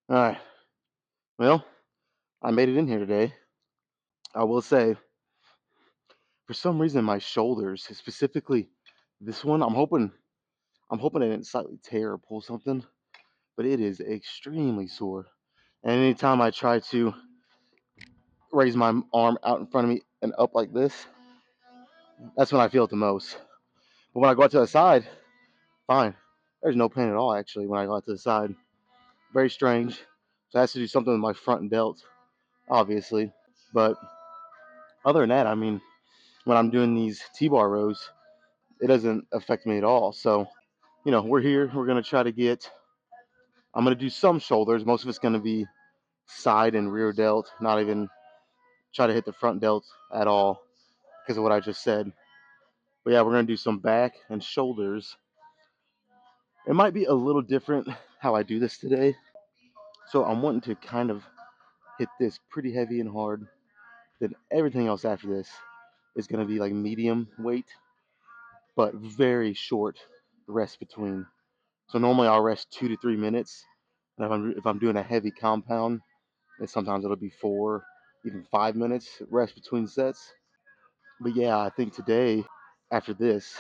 All right. Well, I made it in here today. I will say, for some reason, my shoulders, specifically this one, I'm hoping I didn't slightly tear or pull something, but it is extremely sore. And anytime I try to raise my arm out in front of me and up like this, that's when I feel it the most. But when I go out to the side, fine. There's no pain at all, actually, when I go out to the side. Very strange. So I have to do something with my front delt, obviously. But other than that, I mean, when I'm doing these T-bar rows, it doesn't affect me at all. So, we're here. We're going to try to get, I'm going to do some shoulders. Most of it's going to be side and rear delt, not even try to hit the front delt at all because of what I just said. But yeah, we're going to do some back and shoulders. It might be a little different how I do this today. So I'm wanting to kind of hit this pretty heavy and hard. Then everything else after this is going to be like medium weight, but very short rest between. So normally I'll rest 2 to 3 minutes, and if I'm doing a heavy compound, then sometimes it'll be 4, even 5 minutes rest between sets. But yeah, I think today after this,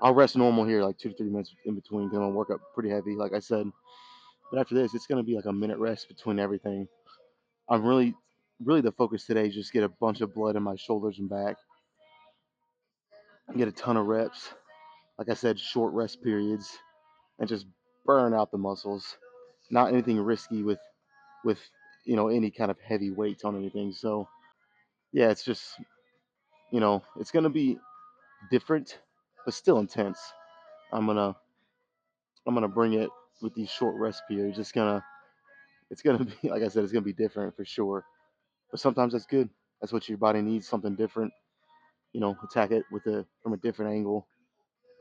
I'll rest normal here like 2 to 3 minutes in between because I'm gonna work up pretty heavy, like I said. But after this, it's gonna be like a minute rest between everything. I'm really the focus today is just get a bunch of blood in my shoulders and back, get a ton of reps. Like I said, short rest periods, and just burn out the muscles. Not anything risky with any kind of heavy weights on anything. So yeah, it's just it's gonna be different, but still intense. I'm gonna I'm gonna bring it with these short rest periods. It's gonna be like I said, it's gonna be different for sure. But sometimes that's good. That's what your body needs, something different. Attack it from a different angle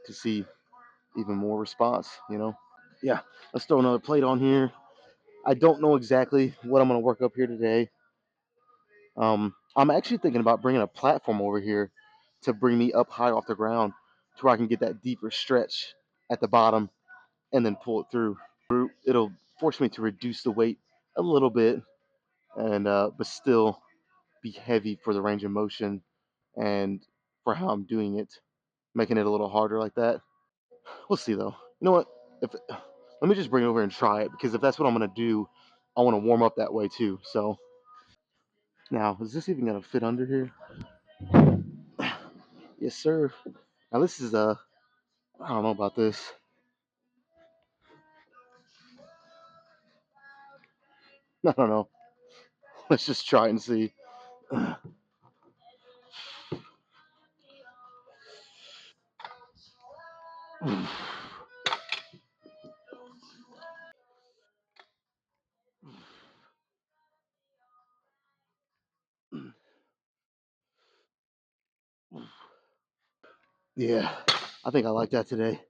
to see even more response. Yeah. Let's throw another plate on here. I don't know exactly what I'm gonna work up here today. I'm actually thinking about bringing a platform over here to bring me up high off the ground to where I can get that deeper stretch at the bottom and then pull it through. It'll force me to reduce the weight a little bit, and but still be heavy for the range of motion and for how I'm doing it, making it a little harder like that. We'll see though. You know what? If Let me just bring it over and try it because if that's what I'm gonna do, I want to warm up that way too. So now, is this even gonna fit under here? Yes, sir. Now this is I don't know about this. I don't know. Let's just try it and see. Yeah, I think I like that today.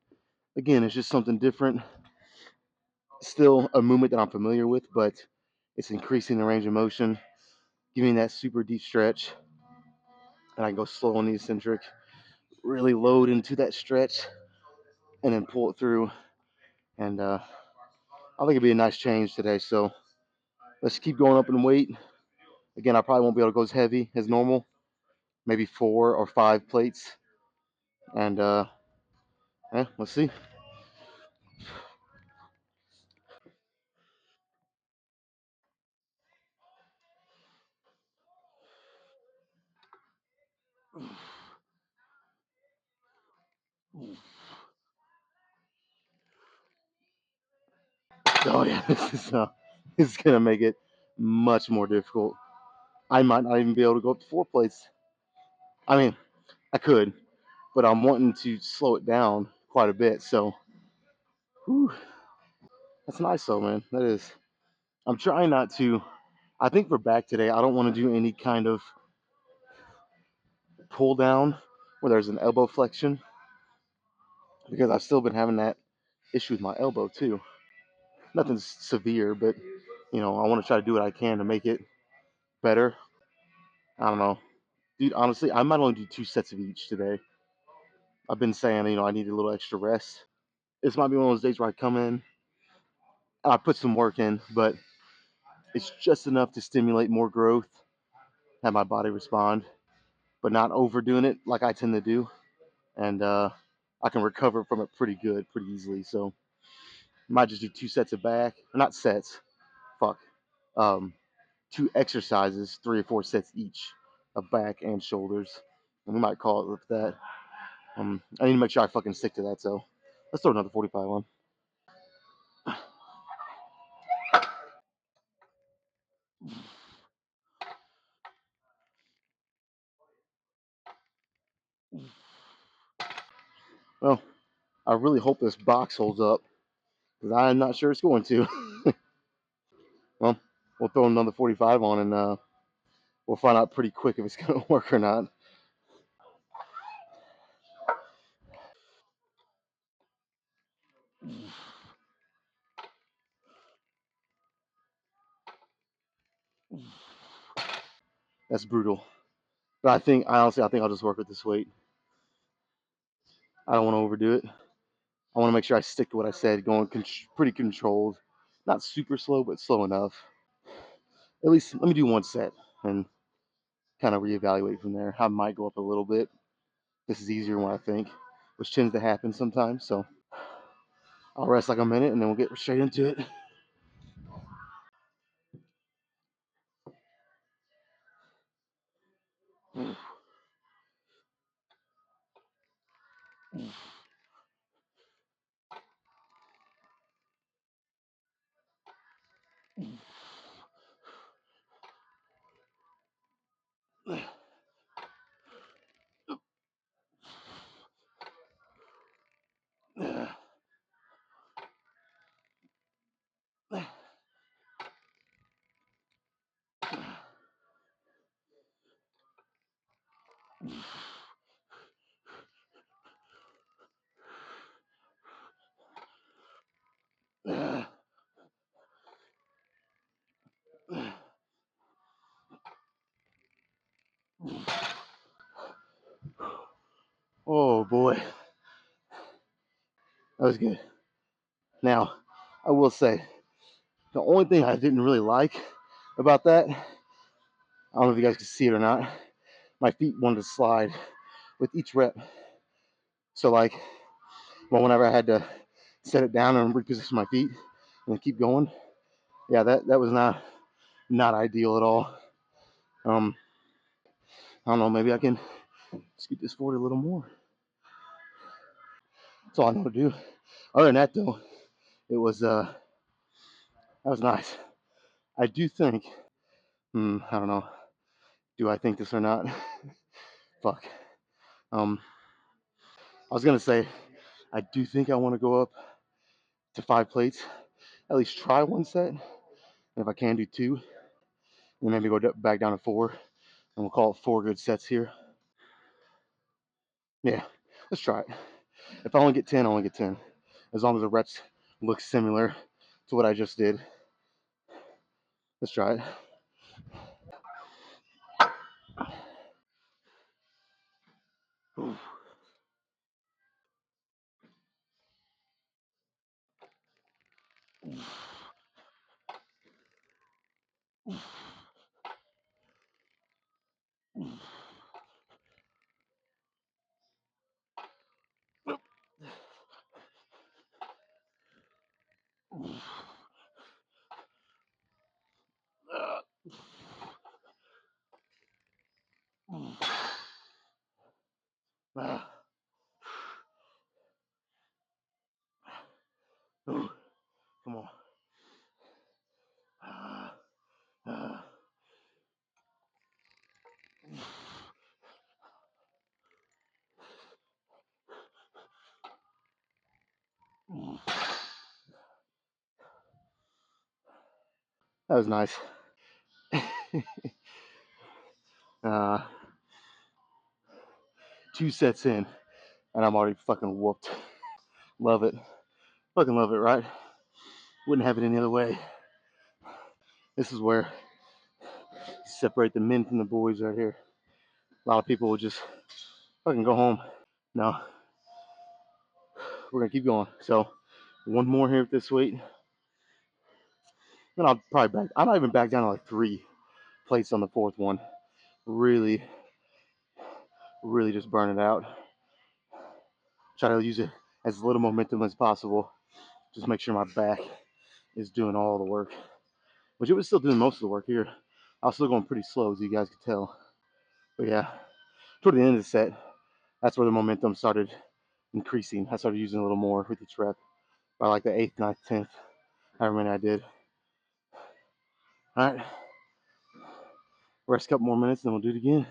Again, it's just something different. Still a movement that I'm familiar with, but it's increasing the range of motion, giving that super deep stretch, and I can go slow on the eccentric, really load into that stretch, and then pull it through. And I think it'd be a nice change today. So let's keep going up in weight. Again, I probably won't be able to go as heavy as normal, maybe 4 or 5 plates, and yeah, let's see. Oh yeah, this is gonna make it much more difficult. I might not even be able to go up to 4 plates. I mean, I could, but I'm wanting to slow it down quite a bit. So, whew, that's nice though, man. That is. I'm trying not to. I think for back today, I don't want to do any kind of pull down where there's an elbow flexion because I've still been having that issue with my elbow too. Nothing severe, but I want to try to do what I can to make it better. I don't know, dude. Honestly, I might only do 2 sets of each today. I've been saying, I need a little extra rest. This might be one of those days where I come in and I put some work in, but It's just enough to stimulate more growth, have my body respond, but not overdoing it like I tend to do. And I can recover from it pretty good, pretty easily. So I might just do 2 sets of back, or not sets, fuck. Um, 2 exercises, 3 or 4 sets each of back and shoulders. And we might call it with that. I need to make sure I fucking stick to that. So let's throw another 45 on. Well, I really hope this box holds up because I'm not sure it's going to. Well, we'll throw another 45 on and we'll find out pretty quick if it's going to work or not. That's brutal. But honestly, I think I'll just work with this weight. I don't want to overdo it. I want to make sure I stick to what I said, going pretty controlled. Not super slow, but slow enough. At least let me do 1 set and kind of reevaluate from there. I might go up a little bit. This is easier than what I think, which tends to happen sometimes. So I'll rest like a minute and then we'll get straight into it. Oh boy, that was good. Now, I will say the only thing I didn't really like about that, I don't know if you guys can see it or not, my feet wanted to slide with each rep. So whenever I had to set it down and reposition my feet and keep going, yeah, that was not ideal at all. Um, I don't know, maybe I can scoot this forward a little more. That's all I know to do. Other than that, though, it was that was nice. I do think, I don't know, do I think this or not? Fuck. I was gonna say I do think I want to go up to 5 plates. At least try 1 set, and if I can do 2, and maybe go back down to 4, and we'll call it 4 good sets here. Yeah, let's try it. If I only get 10, I only get 10. As long as the reps look similar to what I just did. Let's try it. Come on. That was nice. uh, 2 sets in, and I'm already fucking whooped. Love it. Fucking love it, right? Wouldn't have it any other way. This is where you separate the men from the boys right here. A lot of people will just fucking go home. No, we're gonna keep going. So, one more here with this weight. Then I'll probably back. I might even back down to like 3 plates on the fourth one. Really, really just burn it out. Try to use it as little momentum as possible. Just make sure my back is doing all the work, which it was still doing most of the work here. I was still going pretty slow, as you guys could tell. But yeah, toward the end of the set, that's where the momentum started increasing. I started using a little more with each rep by like the 8th, 9th, 10th, however many I did. All right, rest a couple more minutes, then we'll do it again.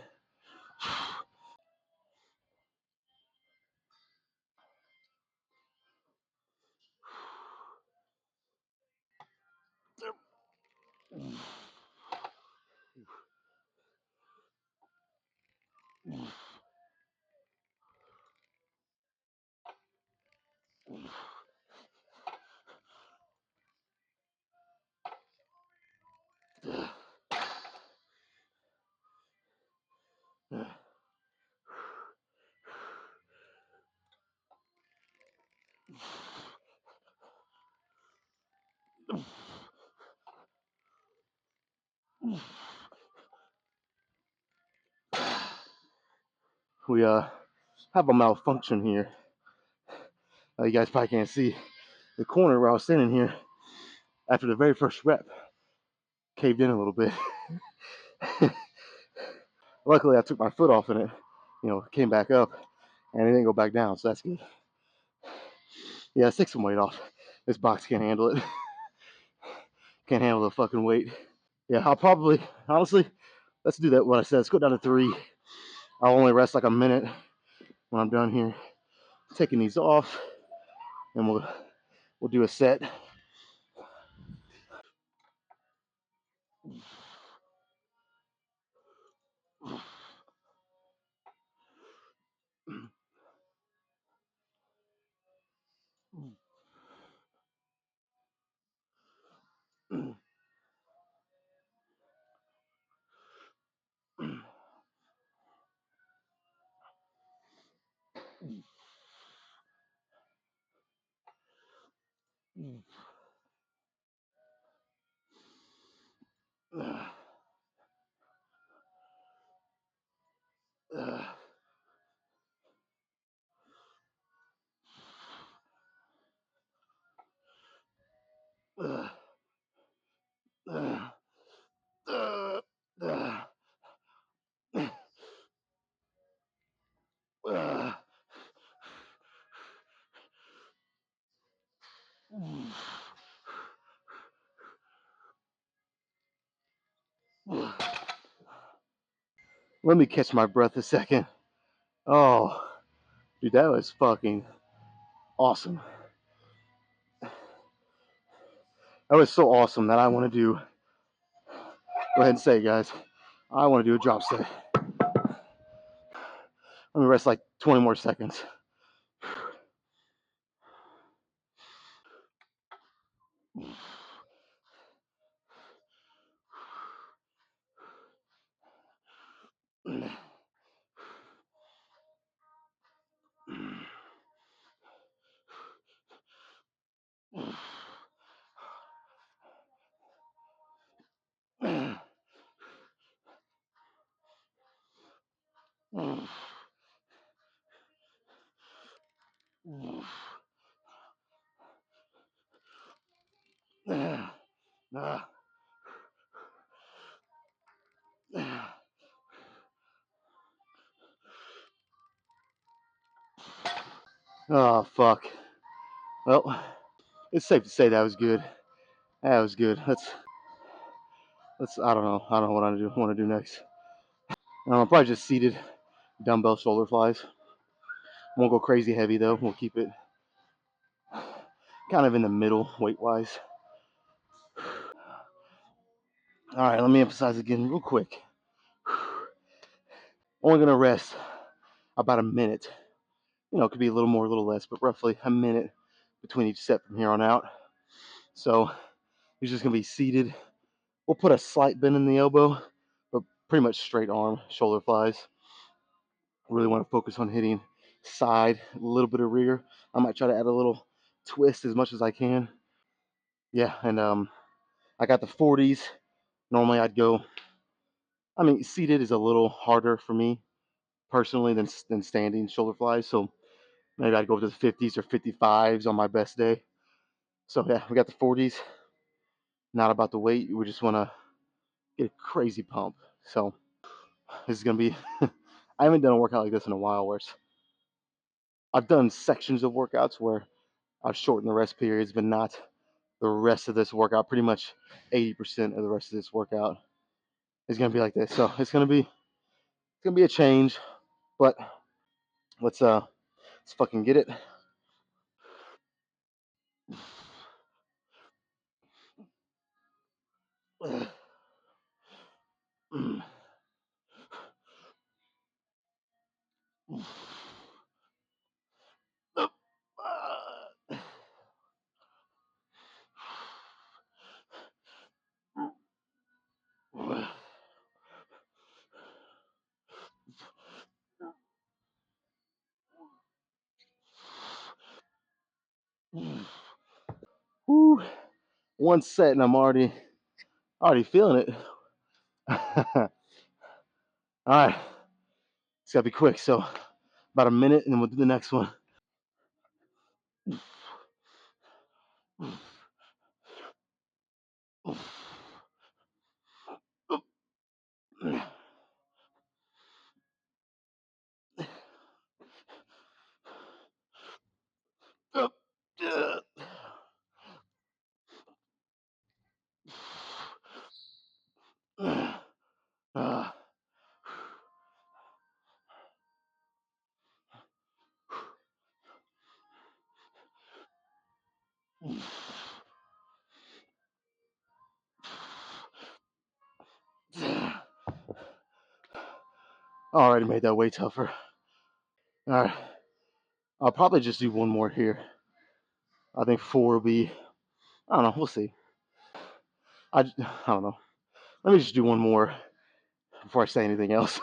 We have a malfunction here. You guys probably can't see the corner where I was standing here after the very first rep caved in a little bit. Luckily, I took my foot off and it, came back up and it didn't go back down, so that's good. Yeah, let's take some weight off. This box can't handle it. Can't handle the fucking weight. Yeah, I'll probably, honestly, let's do that. What I said, let's go down to 3. I'll only rest like a minute when I'm done here. Taking these off, and we'll do a set. Let me catch my breath a second. Oh, dude, that was fucking awesome. That was so awesome that I want to do. Go ahead and say, guys, I want to do a drop set. Let me rest like 20 more seconds. Oh, fuck. Well, it's safe to say that was good. That was good. I don't know. I don't know what I want to do next. I'm probably just seated dumbbell shoulder flies. Won't go crazy heavy though. We'll keep it kind of in the middle weight wise. All right, let me emphasize again real quick. Only gonna rest about a minute. It could be a little more, a little less, but roughly a minute between each set from here on out. So you're just gonna be seated. We'll put a slight bend in the elbow, but pretty much straight arm, shoulder flies. Really want to focus on hitting side, a little bit of rear. I might try to add a little twist as much as I can. Yeah, and I got the 40s. Normally I'd go, I mean, seated is a little harder for me personally than standing shoulder flies. So maybe I'd go to the 50s or 55s on my best day. So yeah, we got the 40s. Not about the weight. We just want to get a crazy pump. So this is gonna be. I haven't done a workout like this in a while. Where I've done sections of workouts where I've shortened the rest periods, but not the rest of this workout. Pretty much 80% of the rest of this workout is gonna be like this. So it's gonna be a change, but let's fucking get it. Woo. One set and I'm already feeling it. All right, it's gotta be quick. So about a minute, and then we'll do the next one. Already made that way tougher. All right, I'll probably just do one more here. I think four will be. I don't know. We'll see. I don't know. Let me just do one more before I say anything else.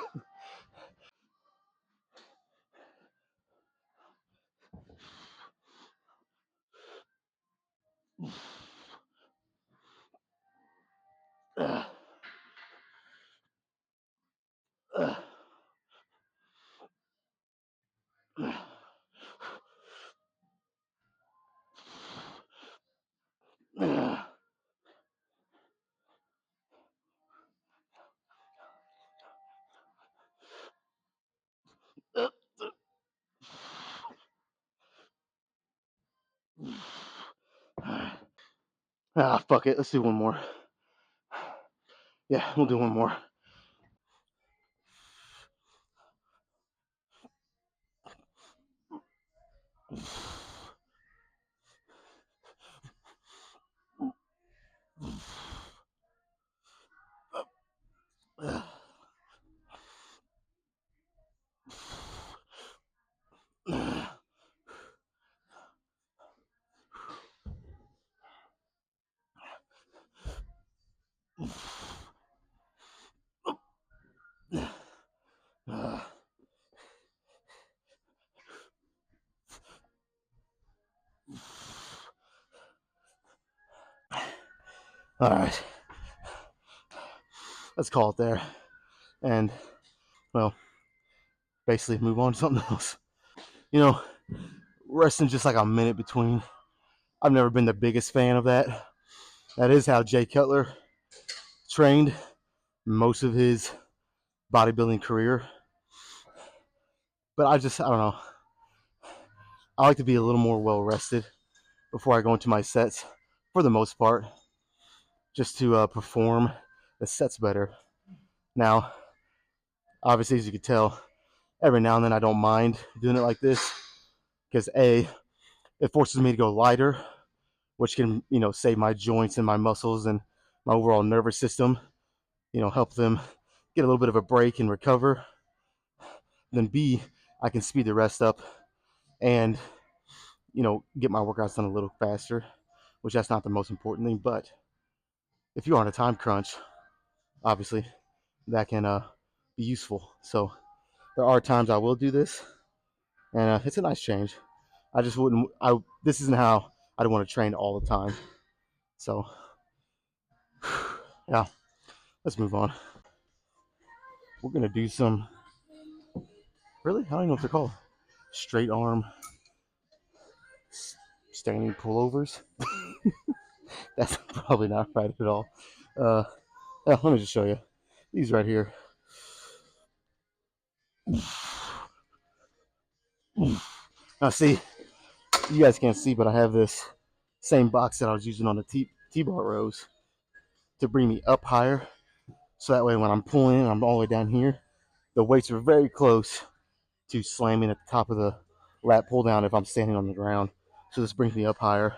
Fuck it. Let's do one more. Yeah, we'll do one more. All right, let's call it there, and well, basically move on to something else. You know, resting just like a minute between. I've never been the biggest fan of that. That is how Jay Cutler trained most of his bodybuilding career. But I don't know. I like to be a little more well rested before I go into my sets, for the most part, just to perform the sets better. Now, obviously, as you can tell, every now and then I don't mind doing it like this because it forces me to go lighter, which can save my joints and my muscles and my overall nervous system. Help them get a little bit of a break and recover. Then B, I can speed the rest up and get my workouts done a little faster, which that's not the most important thing. But if you're on a time crunch, obviously that can be useful. So there are times I will do this, and it's a nice change. I just wouldn't. This isn't how I'd want to train all the time. So Yeah, let's move on. We're gonna do some. Really, I don't even know what they're called. Straight arm standing pullovers. That's probably not right at all. Uh, yeah, let me just show you these right here. Now, see, you guys can't see, but I have this same box that I was using on the T-bar rows to bring me up higher. So that way, when I'm pulling, I'm all the way down here. The weights are very close to slamming at the top of the lat pull down if I'm standing on the ground. So this brings me up higher,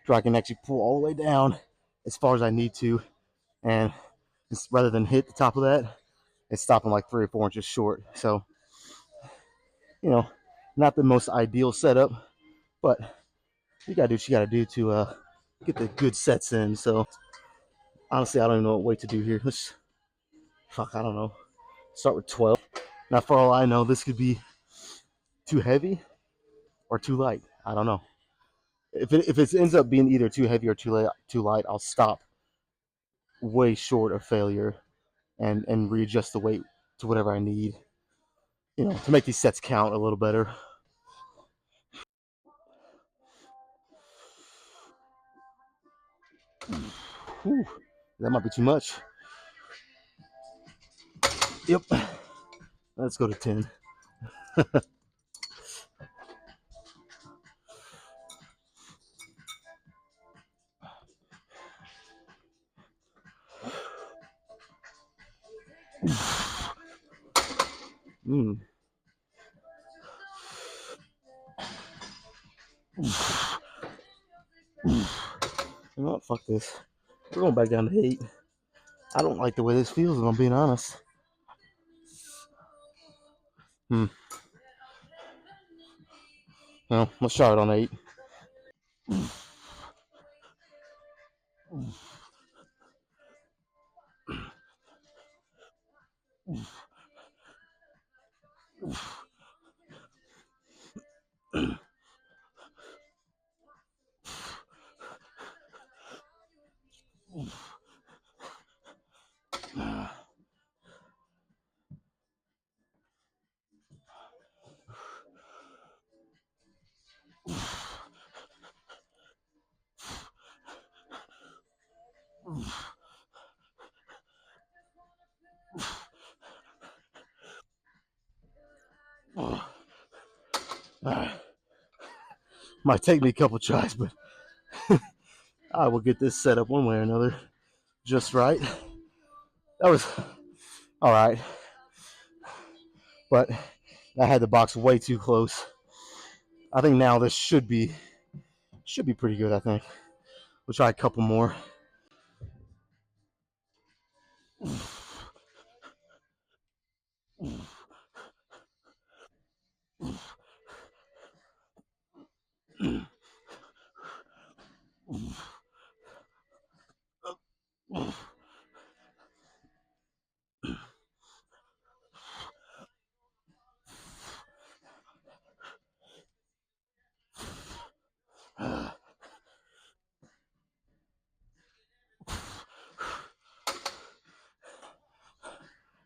so I can actually pull all the way down as far as I need to, and rather than hit the top of that, it's stopping like 3 or 4 inches short. So, you know, not the most ideal setup, but you gotta do what you gotta do to get the good sets in. So honestly, I don't even know what weight to do here. I don't know. Start with 12. Now, for all I know, this could be too heavy or too light. I don't know. If it ends up being either too heavy or too light, I'll stop way short of failure and readjust the weight to whatever I need, to make these sets count a little better. Whew, that might be too much. Yep. Let's go to 10. Mm. You know what? Fuck this. We're going back down to 8. I don't like the way this feels, if I'm being honest. Hmm. No, let's try it on 8. Might take me a couple tries, but I will get this set up one way or another just right. That was all right, but I had the box way too close. I think now this should be pretty good. I think we'll try a couple more.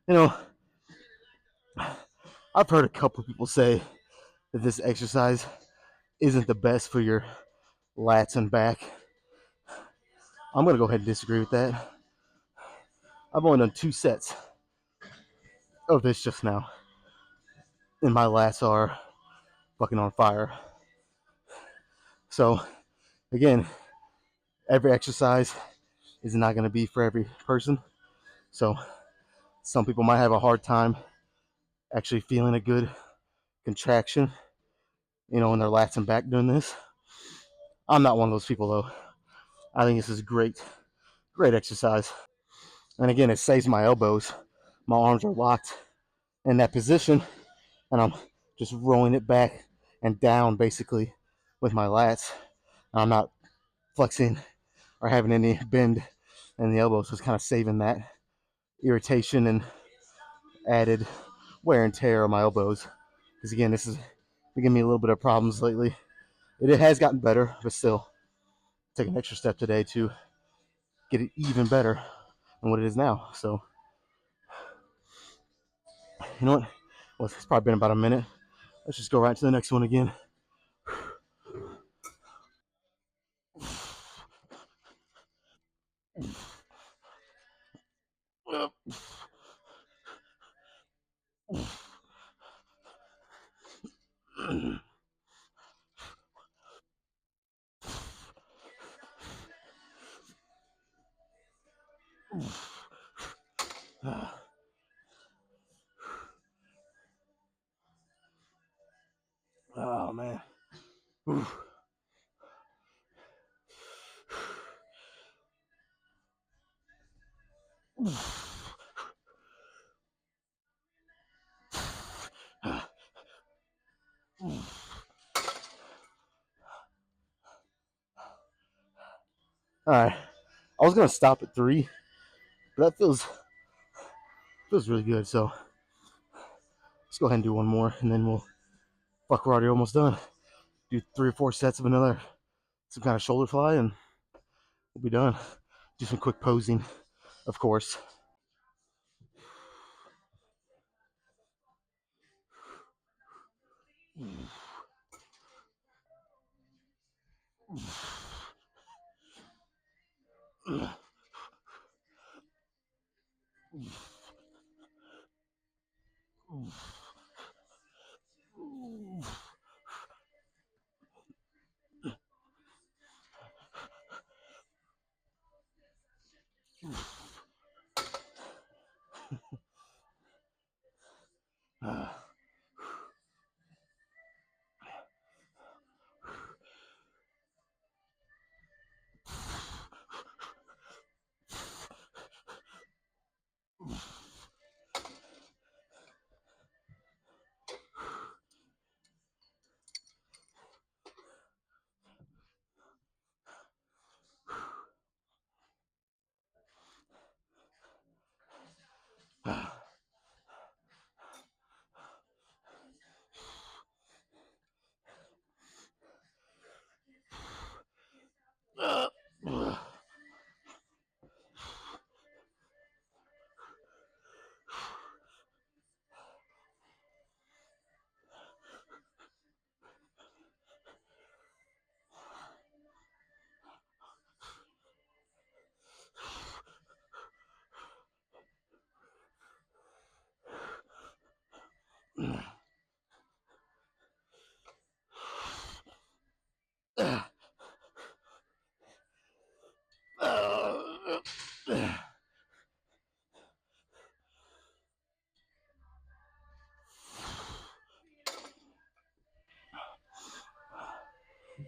You know, I've heard a couple of people say that this exercise isn't the best for your lats and back. I'm gonna go ahead and disagree with that. I've only done 2 sets of this just now, and my lats are fucking on fire. So again, every exercise is not gonna be for every person. So some people might have a hard time actually feeling a good contraction, in their lats and back doing this. I'm not one of those people though. I think this is great, great exercise. And again, it saves my elbows. My arms are locked in that position, and I'm just rolling it back and down basically with my lats. I'm not flexing or having any bend in the elbows, so it's kind of saving that irritation and added wear and tear on my elbows. Because again, this is giving me a little bit of problems lately. It has gotten better, but still, take an extra step today to get it even better. and what it is now. So, you know what? Well, it's probably been about a minute. Let's just go right to the next one again. Oh man. All right. I was gonna stop at 3, but that feels really good. So let's go ahead and do one more, and then we'll. Fuck, we're already almost done. Do 3 or 4 sets of another some kind of shoulder fly, and we'll be done. Do some quick posing, of course.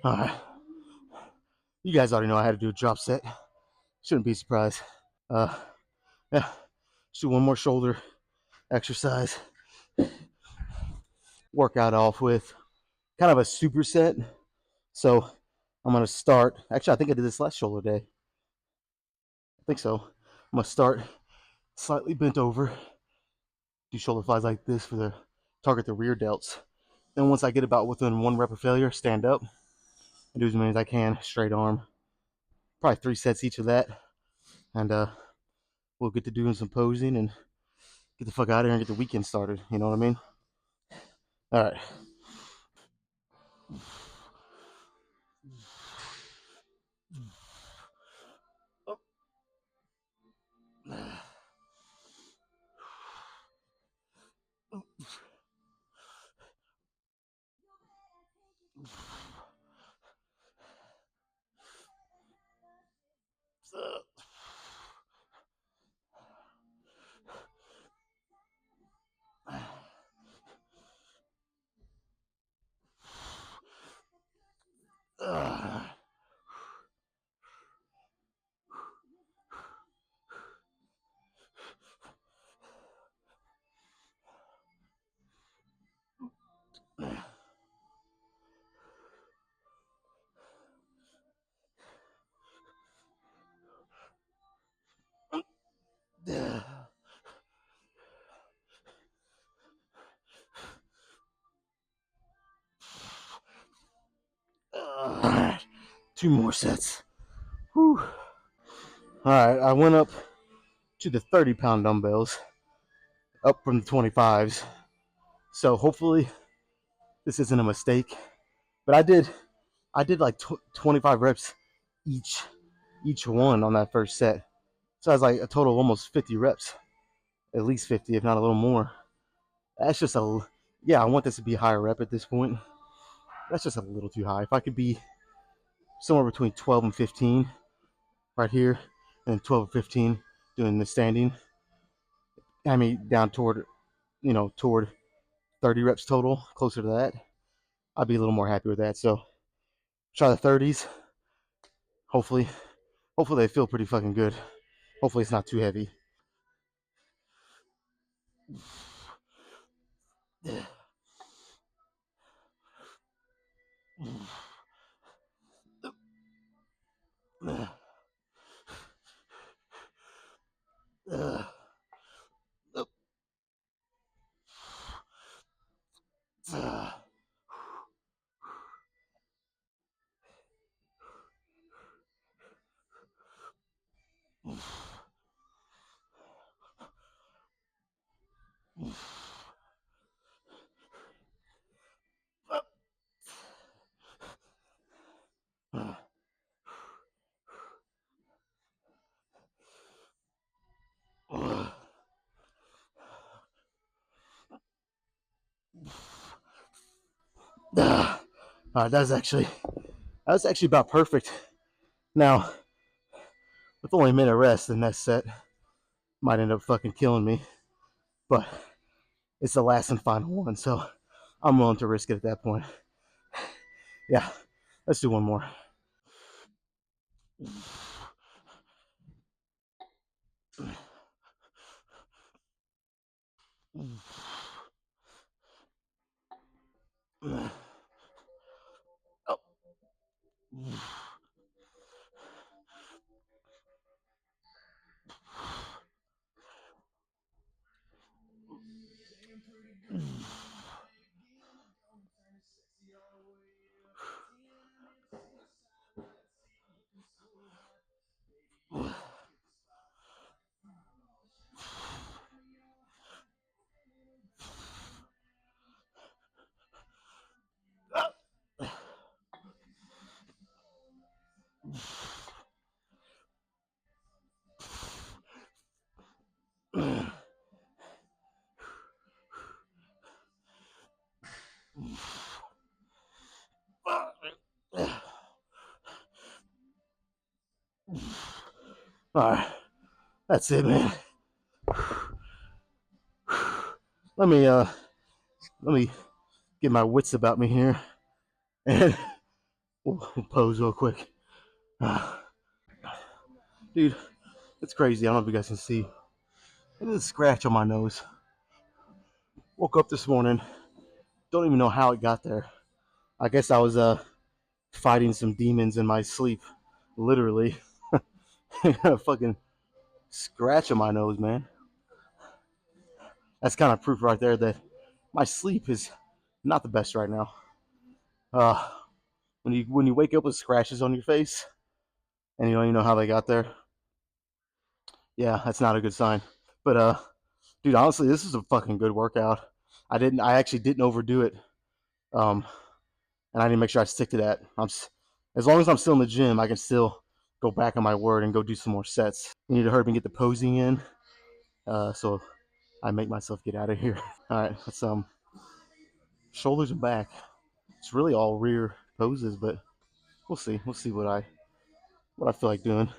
All right. You guys already know I had to do a drop set. Shouldn't be surprised. Uh, yeah. Let's do one more shoulder exercise. Workout off with kind of a superset. So I'm gonna start. Actually, I think I did this last shoulder day. I think so. I'm gonna start slightly bent over. Do shoulder flies like this for the target the rear delts. Then once I get about within 1 rep of failure, stand up and do as many as I can. Straight arm. Probably 3 sets each of that, and we'll get to doing some posing and get the fuck out of here and get the weekend started. You know what I mean? All right. All right. 2 more sets. Whew. All right. I went up to the 30-pound dumbbells, up from the 25s. So hopefully this isn't a mistake. But I did like 25 reps each one on that first set. So I was like a total of almost 50 reps, at least 50, if not a little more. That's just yeah, I want this to be a higher rep at this point. That's just a little too high. If I could be somewhere between 12 and 15 right here, and 12 or 15 doing the standing, I mean, down toward, toward 30 reps total, closer to that, I'd be a little more happy with that. So try the 30s. Hopefully they feel pretty fucking good. Hopefully it's not too heavy. That was actually about perfect. Now, with only a minute rest, the next set might end up fucking killing me, but it's the last and final one, so I'm willing to risk it at that point. Yeah, let's do one more. All right, that's it, man. Let me get my wits about me here, and we'll pose real quick. Dude, it's crazy. I don't know if you guys can see. Look at this scratch on my nose. Woke up this morning. Don't even know how it got there. I guess I was fighting some demons in my sleep. Literally. A fucking scratch on my nose, man. That's kind of proof right there that my sleep is not the best right now. When you wake up with scratches on your face and you don't even know how they got there, yeah, that's not a good sign. But dude, honestly, this is a fucking good workout. I actually didn't overdo it. And I need to make sure I stick to that. As long as I'm still in the gym, I can still go back on my word and go do some more sets. You need to hurry and get the posing in, so I make myself get out of here. All right, let's shoulders and back. It's really all rear poses, but we'll see. We'll see what I feel like doing.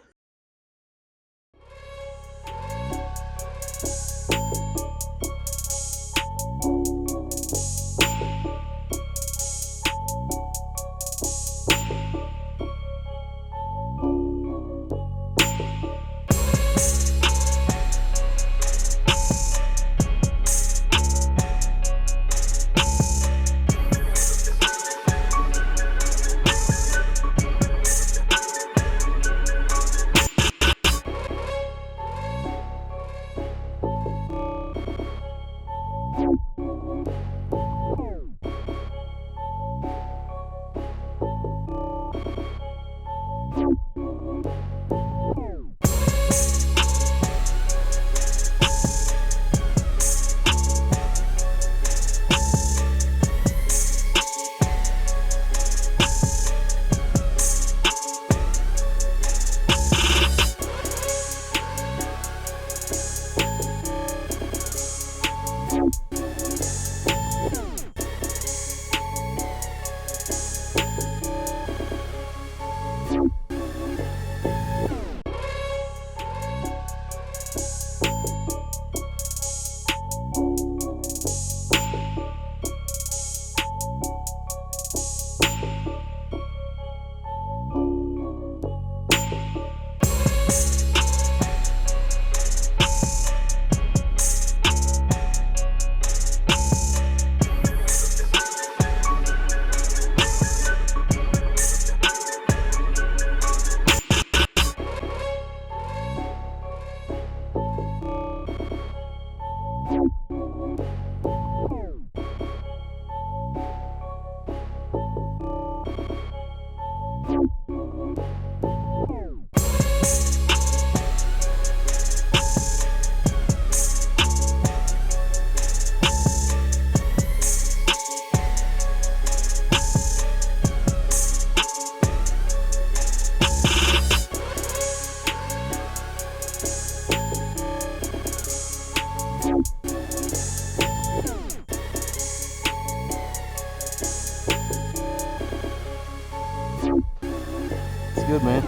good, man.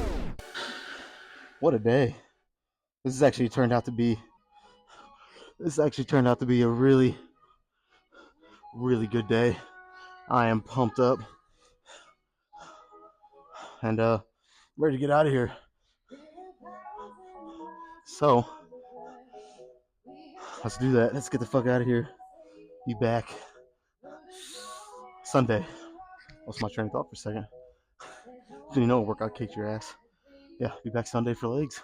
What a day. This has actually turned out to be a really, really good day. I am pumped up and ready to get out of here. So let's do that. Let's get the fuck out of here. Be back Sunday. Lost my train of thought for a second. You know, workout kicked your ass. Yeah, be back Sunday for legs.